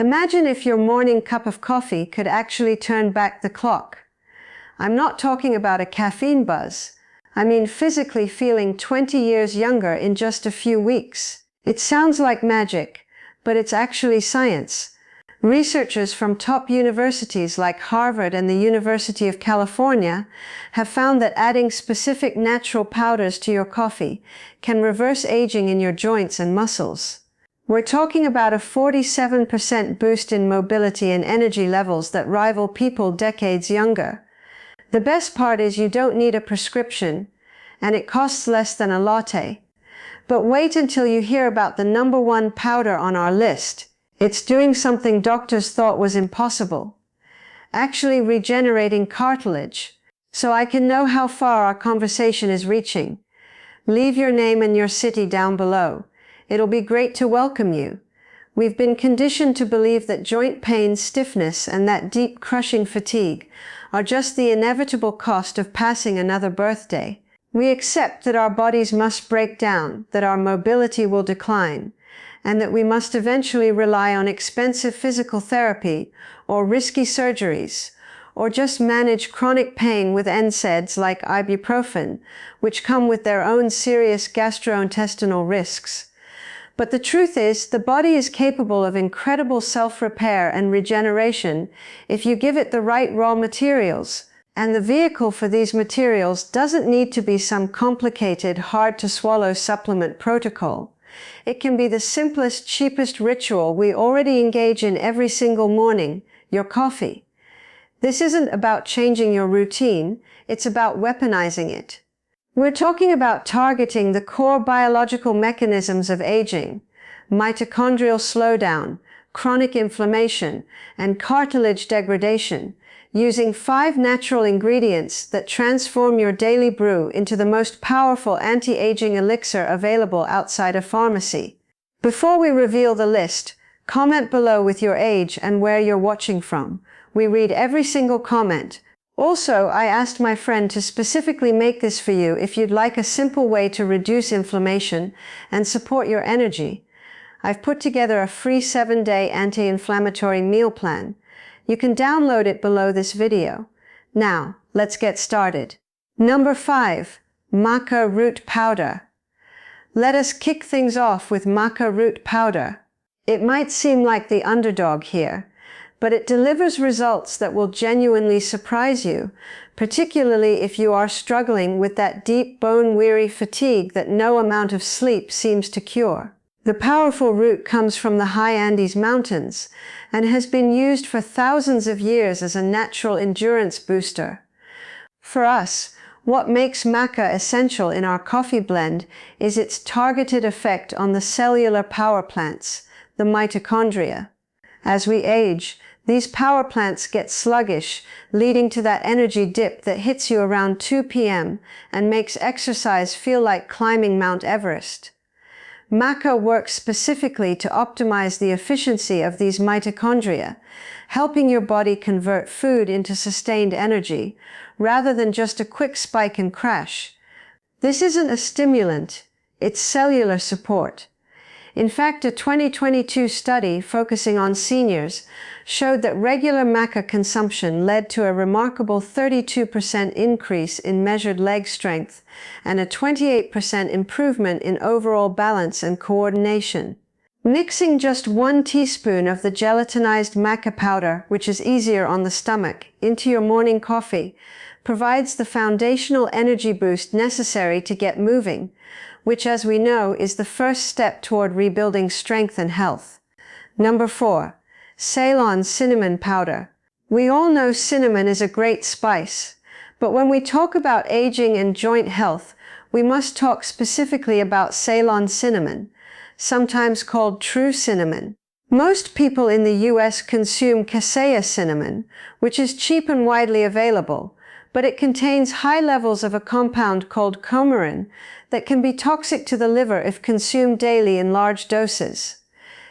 Imagine if your morning cup of coffee could actually turn back the clock. I'm not talking about a caffeine buzz. I mean physically feeling 20 years younger in just a few weeks. It sounds like magic, but it's actually science. Researchers from top universities like Harvard and the University of California have found that adding specific natural powders to your coffee can reverse aging in your joints and muscles. We're talking about a 47% boost in mobility and energy levels that rival people decades younger. The best part is you don't need a prescription, and it costs less than a latte. But wait until you hear about the #1 powder on our list. It's doing something doctors thought was impossible. Actually regenerating cartilage. So I can know how far our conversation is reaching. Leave your name and your city down below. It'll be great to welcome you. We've been conditioned to believe that joint pain, stiffness, and that deep crushing fatigue are just the inevitable cost of passing another birthday. We accept that our bodies must break down, that our mobility will decline, and that we must eventually rely on expensive physical therapy or risky surgeries, or just manage chronic pain with NSAIDs like ibuprofen, which come with their own serious gastrointestinal risks. But the truth is, the body is capable of incredible self-repair and regeneration if you give it the right raw materials. And the vehicle for these materials doesn't need to be some complicated, hard-to-swallow supplement protocol. It can be the simplest, cheapest ritual we already engage in every single morning, your coffee. This isn't about changing your routine, it's about weaponizing it. We're talking about targeting the core biological mechanisms of aging, mitochondrial slowdown, chronic inflammation, and cartilage degradation, using 5 natural ingredients that transform your daily brew into the most powerful anti-aging elixir available outside a pharmacy. Before we reveal the list, comment below with your age and where you're watching from. We read every single comment. Also, I asked my friend to specifically make this for you if you'd like a simple way to reduce inflammation and support your energy. I've put together a free 7-day anti-inflammatory meal plan. You can download it below this video. Now, let's get started. Number 5. Maca root powder. Let us kick things off with maca root powder. It might seem like the underdog here, but it delivers results that will genuinely surprise you, particularly if you are struggling with that deep bone-weary fatigue that no amount of sleep seems to cure. The powerful root comes from the high Andes Mountains and has been used for thousands of years as a natural endurance booster. For us, what makes maca essential in our coffee blend is its targeted effect on the cellular power plants, the mitochondria. As we age, these power plants get sluggish, leading to that energy dip that hits you around 2 p.m. and makes exercise feel like climbing Mount Everest. Maca works specifically to optimize the efficiency of these mitochondria, helping your body convert food into sustained energy, rather than just a quick spike and crash. This isn't a stimulant, it's cellular support. In fact, a 2022 study focusing on seniors showed that regular maca consumption led to a remarkable 32% increase in measured leg strength and a 28% improvement in overall balance and coordination. Mixing just 1 teaspoon of the gelatinized maca powder, which is easier on the stomach, into your morning coffee provides the foundational energy boost necessary to get moving, which, as we know, is the first step toward rebuilding strength and health. Number 4. Ceylon cinnamon powder. We all know cinnamon is a great spice, but when we talk about aging and joint health, we must talk specifically about Ceylon cinnamon, sometimes called true cinnamon. Most people in the US consume cassia cinnamon, which is cheap and widely available, but it contains high levels of a compound called coumarin that can be toxic to the liver if consumed daily in large doses.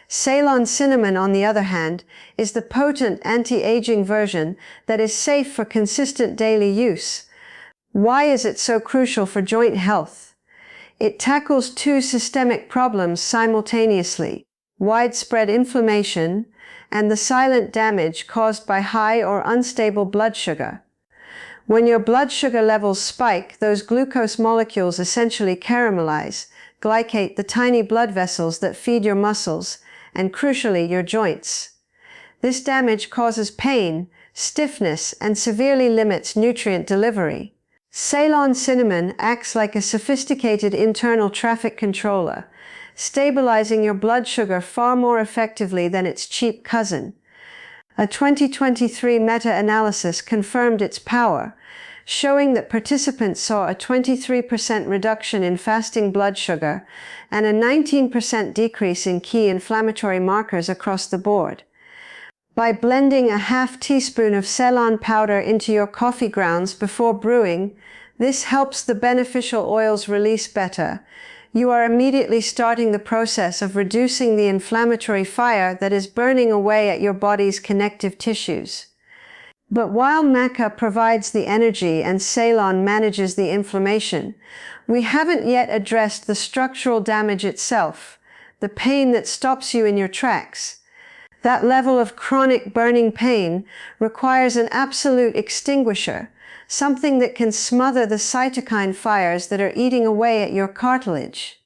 Ceylon cinnamon, on the other hand, is the potent anti-aging version that is safe for consistent daily use. Why is it so crucial for joint health? It tackles 2 systemic problems simultaneously: widespread inflammation and the silent damage caused by high or unstable blood sugar. When your blood sugar levels spike, those glucose molecules essentially caramelize, glycate the tiny blood vessels that feed your muscles, and crucially, your joints. This damage causes pain, stiffness, and severely limits nutrient delivery. Ceylon cinnamon acts like a sophisticated internal traffic controller, stabilizing your blood sugar far more effectively than its cheap cousin. A 2023 meta-analysis confirmed its power, showing that participants saw a 23% reduction in fasting blood sugar and a 19% decrease in key inflammatory markers across the board. By blending a half teaspoon of Ceylon powder into your coffee grounds before brewing, this helps the beneficial oils release better. You are immediately starting the process of reducing the inflammatory fire that is burning away at your body's connective tissues. But while maca provides the energy and Ceylon manages the inflammation, we haven't yet addressed the structural damage itself, the pain that stops you in your tracks. That level of chronic burning pain requires an absolute extinguisher, something that can smother the cytokine fires that are eating away at your cartilage.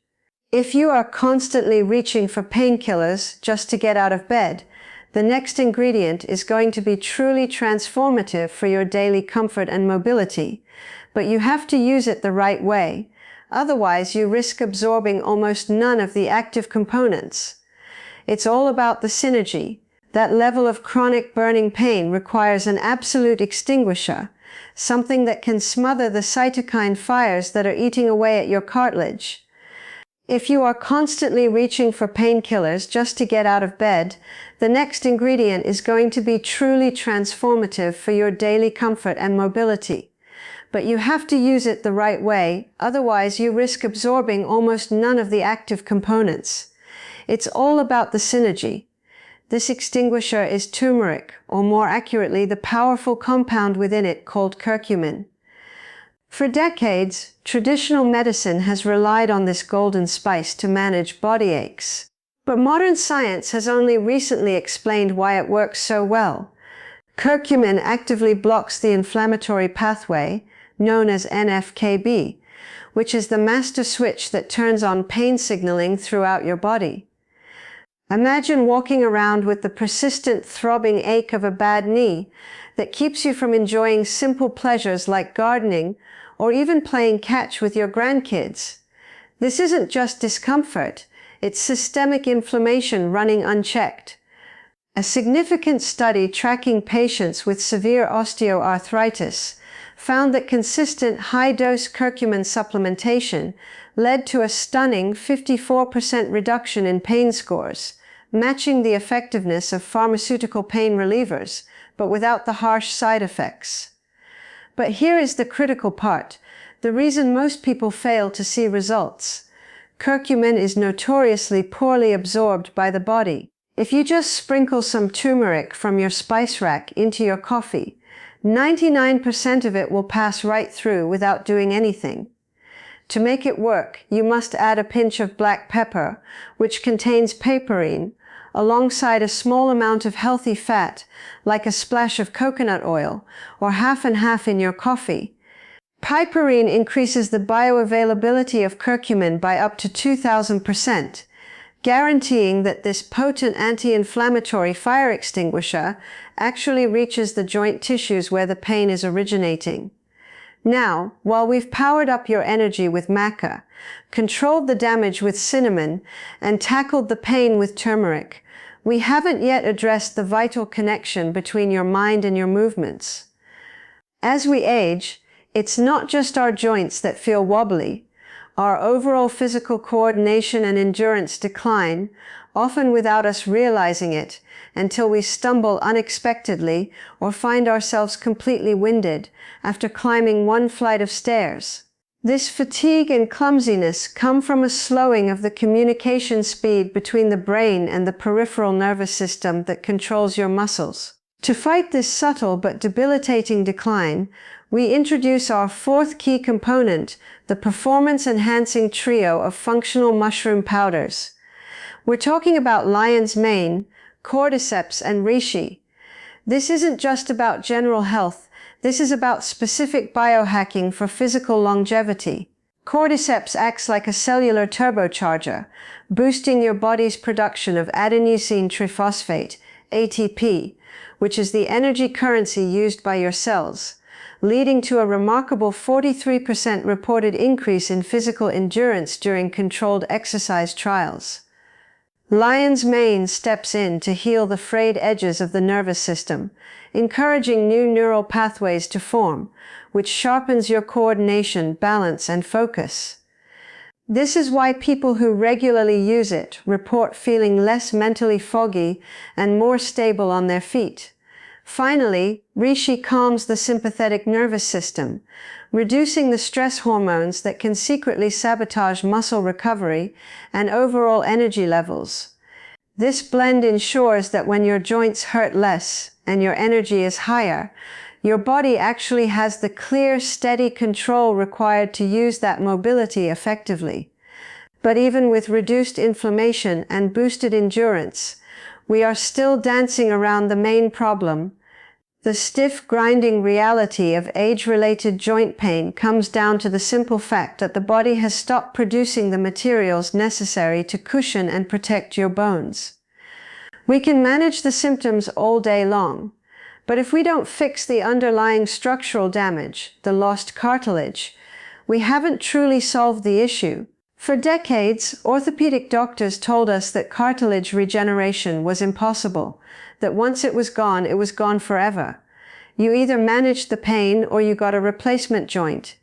If you are constantly reaching for painkillers just to get out of bed, the next ingredient is going to be truly transformative for your daily comfort and mobility, but you have to use it the right way. Otherwise, you risk absorbing almost none of the active components. It's all about the synergy. That level of chronic burning pain requires an absolute extinguisher, something that can smother the cytokine fires that are eating away at your cartilage. If you are constantly reaching for painkillers just to get out of bed, the next ingredient is going to be truly transformative for your daily comfort and mobility. But you have to use it the right way, otherwise you risk absorbing almost none of the active components. It's all about the synergy. This extinguisher is turmeric, or more accurately, the powerful compound within it called curcumin. For decades, traditional medicine has relied on this golden spice to manage body aches. But modern science has only recently explained why it works so well. Curcumin actively blocks the inflammatory pathway, known as NF-κB, which is the master switch that turns on pain signaling throughout your body. Imagine walking around with the persistent throbbing ache of a bad knee that keeps you from enjoying simple pleasures like gardening or even playing catch with your grandkids. This isn't just discomfort, it's systemic inflammation running unchecked. A significant study tracking patients with severe osteoarthritis found that consistent high-dose curcumin supplementation led to a stunning 54% reduction in pain scores, matching the effectiveness of pharmaceutical pain relievers, but without the harsh side effects. But here is the critical part, the reason most people fail to see results. Curcumin is notoriously poorly absorbed by the body. If you just sprinkle some turmeric from your spice rack into your coffee, 99% of it will pass right through without doing anything. To make it work, you must add a pinch of black pepper, which contains papain, alongside a small amount of healthy fat, like a splash of coconut oil, or half and half in your coffee. Papain increases the bioavailability of curcumin by up to 2,000%, guaranteeing that this potent anti-inflammatory fire extinguisher actually reaches the joint tissues where the pain is originating. Now, while we've powered up your energy with maca, controlled the damage with cinnamon, and tackled the pain with turmeric, we haven't yet addressed the vital connection between your mind and your movements. As we age, it's not just our joints that feel wobbly. Our overall physical coordination and endurance decline, often without us realizing it, until we stumble unexpectedly or find ourselves completely winded after climbing one flight of stairs. This fatigue and clumsiness come from a slowing of the communication speed between the brain and the peripheral nervous system that controls your muscles. To fight this subtle but debilitating decline, we introduce our fourth key component, the performance-enhancing trio of functional mushroom powders. We're talking about lion's mane, cordyceps, and reishi. This isn't just about general health. This is about specific biohacking for physical longevity. Cordyceps acts like a cellular turbocharger, boosting your body's production of adenosine triphosphate, ATP, which is the energy currency used by your cells, leading to a remarkable 43% reported increase in physical endurance during controlled exercise trials. Lion's mane steps in to heal the frayed edges of the nervous system, encouraging new neural pathways to form, which sharpens your coordination, balance, and focus. This is why people who regularly use it report feeling less mentally foggy and more stable on their feet. Finally, reishi calms the sympathetic nervous system, reducing the stress hormones that can secretly sabotage muscle recovery and overall energy levels. This blend ensures that when your joints hurt less and your energy is higher, your body actually has the clear, steady control required to use that mobility effectively. But even with reduced inflammation and boosted endurance, we are still dancing around the main problem. The stiff, grinding reality of age-related joint pain comes down to the simple fact that the body has stopped producing the materials necessary to cushion and protect your bones. We can manage the symptoms all day long, but if we don't fix the underlying structural damage, the lost cartilage, we haven't truly solved the issue. For decades, orthopedic doctors told us that cartilage regeneration was impossible, that once it was gone forever. You either managed the pain or you got a replacement joint.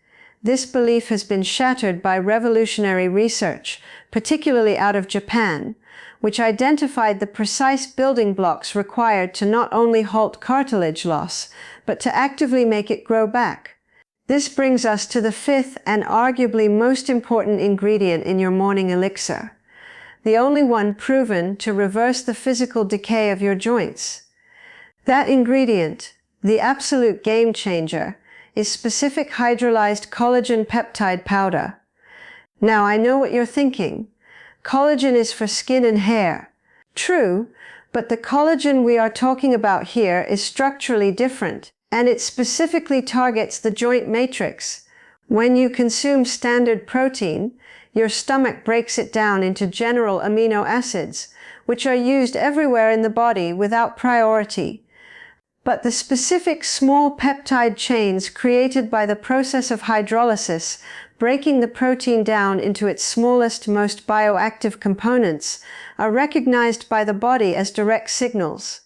This belief has been shattered by revolutionary research, particularly out of Japan, which identified the precise building blocks required to not only halt cartilage loss, but to actively make it grow back. This brings us to the fifth and arguably most important ingredient in your morning elixir, the only one proven to reverse the physical decay of your joints. That ingredient, the absolute game changer, is specific hydrolyzed collagen peptide powder. Now I know what you're thinking. Collagen is for skin and hair. True, but the collagen we are talking about here is structurally different, and it specifically targets the joint matrix. When you consume standard protein, your stomach breaks it down into general amino acids, which are used everywhere in the body without priority. But the specific small peptide chains created by the process of hydrolysis, breaking the protein down into its smallest, most bioactive components, are recognized by the body as direct signals.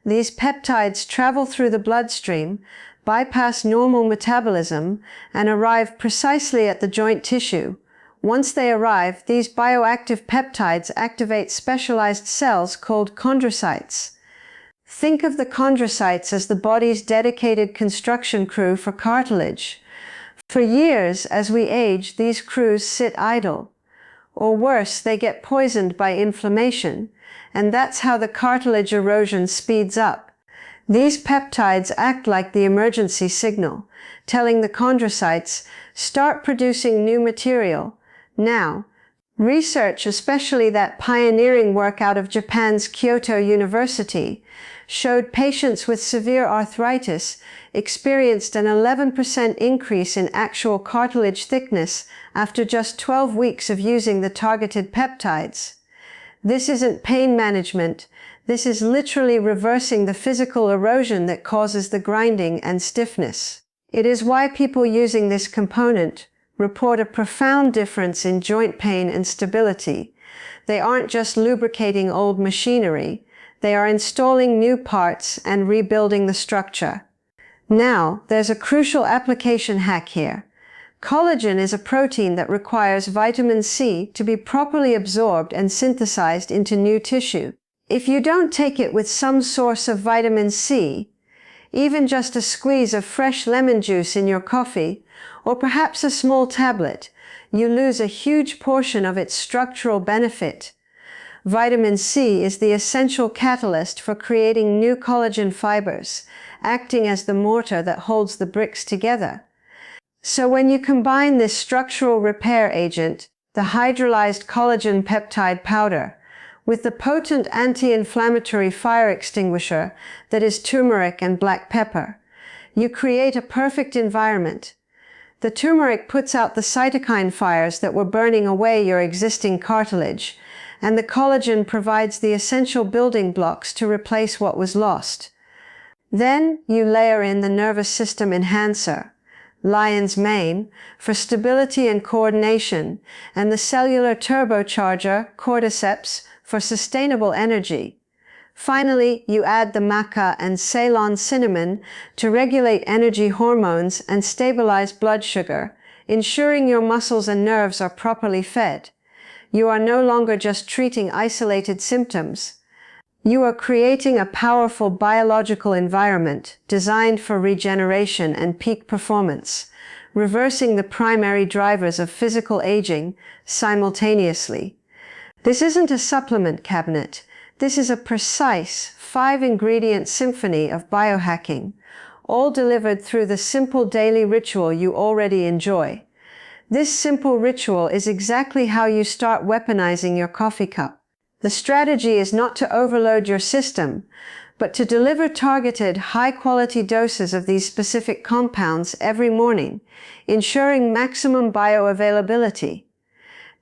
These peptides travel through the bloodstream, bypass normal metabolism, and arrive precisely at the joint tissue. Once they arrive, these bioactive peptides activate specialized cells called chondrocytes. Think of the chondrocytes as the body's dedicated construction crew for cartilage. For years, as we age, these crews sit idle. Or worse, they get poisoned by inflammation, and that's how the cartilage erosion speeds up. These peptides act like the emergency signal, telling the chondrocytes, start producing new material. Now, research, especially that pioneering work out of Japan's Kyoto University, showed patients with severe arthritis experienced an 11% increase in actual cartilage thickness after just 12 weeks of using the targeted peptides. This isn't pain management. This is literally reversing the physical erosion that causes the grinding and stiffness. It is why people using this component report a profound difference in joint pain and stability. They aren't just lubricating old machinery. They are installing new parts and rebuilding the structure. Now, there's a crucial application hack here. Collagen is a protein that requires vitamin C to be properly absorbed and synthesized into new tissue. If you don't take it with some source of vitamin C, even just a squeeze of fresh lemon juice in your coffee, or perhaps a small tablet, you lose a huge portion of its structural benefit. Vitamin C is the essential catalyst for creating new collagen fibers, acting as the mortar that holds the bricks together. So when you combine this structural repair agent, the hydrolyzed collagen peptide powder, with the potent anti-inflammatory fire extinguisher that is turmeric and black pepper. You create a perfect environment. The turmeric puts out the cytokine fires that were burning away your existing cartilage, and the collagen provides the essential building blocks to replace what was lost. Then you layer in the nervous system enhancer, lion's mane, for stability and coordination, and the cellular turbocharger, cordyceps, for sustainable energy. Finally, you add the maca and Ceylon cinnamon to regulate energy hormones and stabilize blood sugar, ensuring your muscles and nerves are properly fed. You are no longer just treating isolated symptoms. You are creating a powerful biological environment designed for regeneration and peak performance, reversing the primary drivers of physical aging simultaneously. This isn't a supplement cabinet. This is a precise 5-ingredient symphony of biohacking, all delivered through the simple daily ritual you already enjoy. This simple ritual is exactly how you start weaponizing your coffee cup. The strategy is not to overload your system, but to deliver targeted, high-quality doses of these specific compounds every morning, ensuring maximum bioavailability.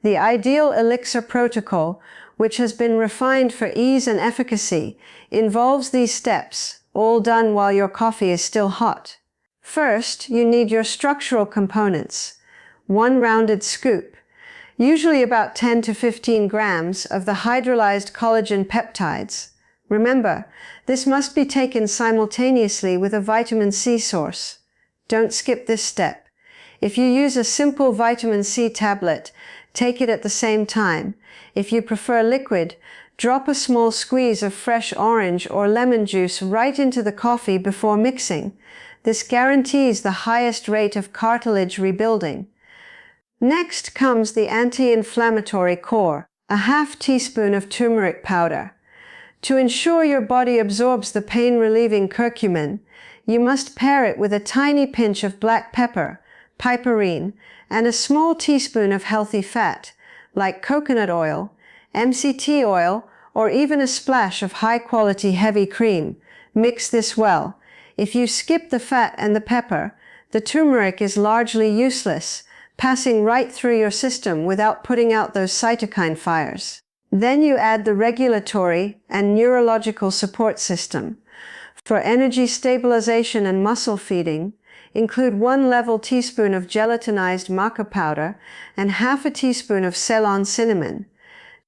The ideal elixir protocol, which has been refined for ease and efficacy, involves these steps, all done while your coffee is still hot. First, you need your structural components. 1 rounded scoop, usually about 10 to 15 grams of the hydrolyzed collagen peptides. Remember, this must be taken simultaneously with a vitamin C source. Don't skip this step. If you use a simple vitamin C tablet, take it at the same time. If you prefer liquid, drop a small squeeze of fresh orange or lemon juice right into the coffee before mixing. This guarantees the highest rate of cartilage rebuilding. Next comes the anti-inflammatory core, a half teaspoon of turmeric powder. To ensure your body absorbs the pain-relieving curcumin, you must pair it with a tiny pinch of black pepper, piperine, and a small teaspoon of healthy fat, like coconut oil, MCT oil, or even a splash of high-quality heavy cream. Mix this well. If you skip the fat and the pepper, the turmeric is largely useless, passing right through your system without putting out those cytokine fires. Then you add the regulatory and neurological support system. For energy stabilization and muscle feeding, include 1 level teaspoon of gelatinized maca powder and half a teaspoon of Ceylon cinnamon.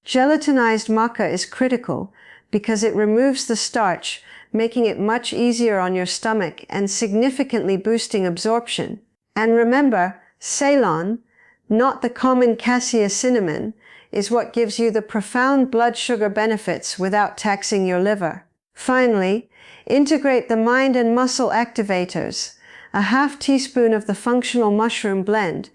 Gelatinized maca is critical because it removes the starch, making it much easier on your stomach and significantly boosting absorption. And remember, Ceylon, not the common cassia cinnamon, is what gives you the profound blood sugar benefits without taxing your liver. Finally, integrate the mind and muscle activators, a half teaspoon of the functional mushroom blend,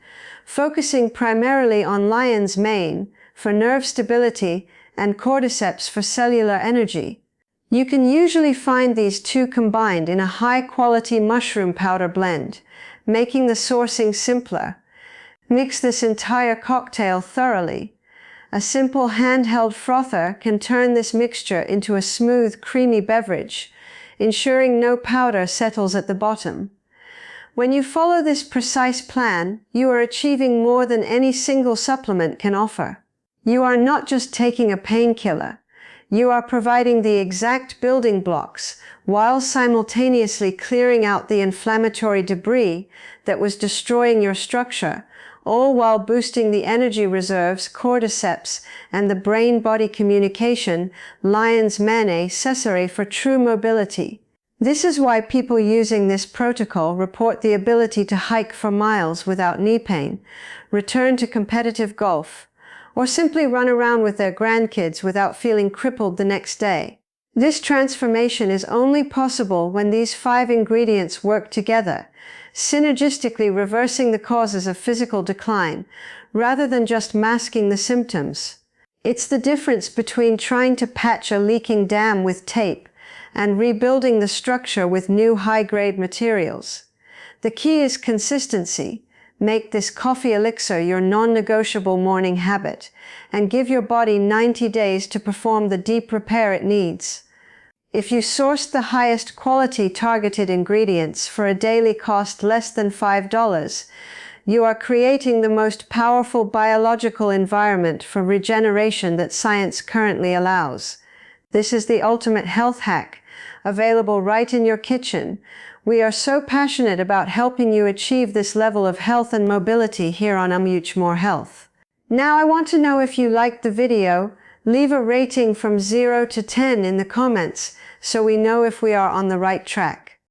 focusing primarily on lion's mane for nerve stability and cordyceps for cellular energy. You can usually find these two combined in a high-quality mushroom powder blend, making the sourcing simpler. Mix this entire cocktail thoroughly. A simple handheld frother can turn this mixture into a smooth, creamy beverage, ensuring no powder settles at the bottom. When you follow this precise plan, you are achieving more than any single supplement can offer. You are not just taking a painkiller. You are providing the exact building blocks while simultaneously clearing out the inflammatory debris that was destroying your structure, all while boosting the energy reserves, cordyceps, and the brain-body communication, lion's mane necessary for true mobility. This is why people using this protocol report the ability to hike for miles without knee pain, return to competitive golf, or simply run around with their grandkids without feeling crippled the next day. This transformation is only possible when these 5 ingredients work together, synergistically reversing the causes of physical decline, rather than just masking the symptoms. It's the difference between trying to patch a leaking dam with tape and rebuilding the structure with new high-grade materials. The key is consistency. Make this coffee elixir your non-negotiable morning habit, and give your body 90 days to perform the deep repair it needs. If you source the highest quality targeted ingredients for a daily cost less than $5, you are creating the most powerful biological environment for regeneration that science currently allows. This is the ultimate health hack, available right in your kitchen. We are so passionate about helping you achieve this level of health and mobility here on Much More Health. Now I want to know if you liked the video. Leave a rating from 0 to 10 in the comments so we know if we are on the right track.